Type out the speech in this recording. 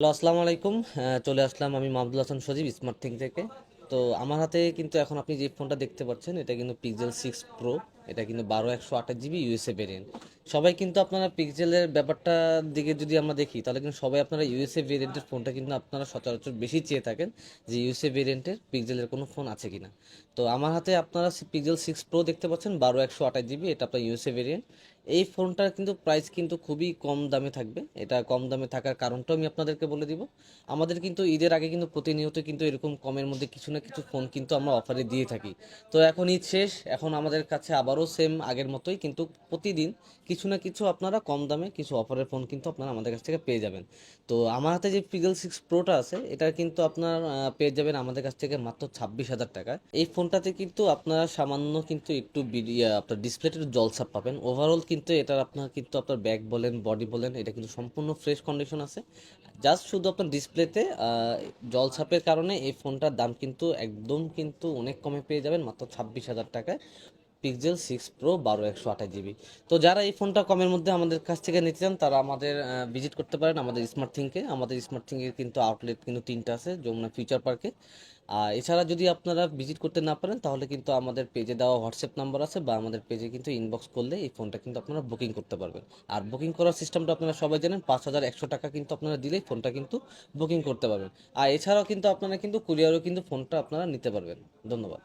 Hello, আসসালামু আলাইকুম। চলে আসলাম আমি মাহমুদুল হাসান সজীব স্মার্ট থিং থেকে। তো আমার হাতে কিন্তু এখন আপনি যে ফোনটা দেখতে পাচ্ছেন এটা কিন্তু পিক্সেল 6 প্রো। এটা কিন্তু 12 128 জিবি ইউএসএ ভেরিয়েন্ট। সবাই কিন্তু আপনারা পিক্সেলের ব্যাপারটার দিকে যদি আমরা দেখি তাহলে কিন্তু সবাই আপনারা ইউএসএ ভেরিয়েন্টের ফোনটা কিন্তু আপনারা সচরাচর বেশি চেয়ে থাকেন যে ইউএসএ ভেরিয়েন্টের পিক্সেলের কোনো ফোন আছে কিনা। তো আমার হাতে আপনারা পিক্সেল 6 প্রো দেখতে পাচ্ছেন 12 128 জিবি, এটা আপনার ইউএসএ ভেরিয়েন্ট। এই ফোনটার কিন্তু প্রাইস কিন্তু খুবই কম দামে থাকবে। এটা কম দামে থাকার কারণটাও আমি আপনাদেরকে বলে দিব। আমাদের কিন্তু ঈদের আগে কিন্তু প্রতিনিয়ত কিন্তু এরকম কমের মধ্যে কিছু না কিছু ফোন কিন্তু আমরা অফারে দিয়ে থাকি। তো এখন ঈদ শেষ, এখন আমাদের কাছে আবারও সেম আগের মতোই কিন্তু প্রতিদিন কিছু না কিছু আপনারা কম দামে কিছু অফারের ফোন কিন্তু আপনারা আমাদের কাছ থেকে পেয়ে যাবেন। তো আমার হাতে যে পিগেল 6 প্রোটা আছে এটা কিন্তু আপনার পেয়ে যাবেন আমাদের কাছ থেকে মাত্র 26,000 টাকায়। এই ফোনটাতে কিন্তু আপনারা সামান্য কিন্তু একটু আপনার ডিসপ্লেতে একটু জলছাপ পাবেন। ওভারঅল কিন্তু এটার আপনার কিন্তু আপনার ব্যাক বলেন বডি বলেন এটা কিন্তু সম্পূর্ণ ফ্রেশ কন্ডিশন আছে। জাস্ট শুধু আপনার ডিসপ্লেতে জলছাপের কারণে এই ফোনটার দাম কিন্তু একদম কিন্তু অনেক কমে পেয়ে যাবেন মাত্র 26,000 টাকায়। Pixel 6 pro 12 128 GB. তো যারা এই ফোনটা কমের মধ্যে আমাদের কাছ থেকে নিতে চান তারা আমাদের ভিজিট করতে পারেন আমাদের স্মার্ট থিংকে। আমাদের স্মার্ট থিংয়ের কিন্তু আউটলেট কিন্তু তিনটা আছে যমুনা ফিউচার পার্কে। আর এছাড়া যদি আপনারা ভিজিট করতে না পারেন তাহলে কিন্তু আমাদের পেজে দেওয়া হোয়াটসঅ্যাপ নাম্বার আছে বা আমাদের পেজে কিন্তু ইনবক্স করলে এই ফোনটা কিন্তু আপনারা বুকিং করতে পারবেন। আর বুকিং করার সিস্টেমটা আপনারা সবাই জানেন, 5,100 টাকা কিন্তু আপনারা দিলেই ফোনটা কিন্তু বুকিং করতে পারবেন। আর এছাড়াও কিন্তু আপনারা কিন্তু কুরিয়ারও কিন্তু ফোনটা আপনারা নিতে পারবেন। ধন্যবাদ।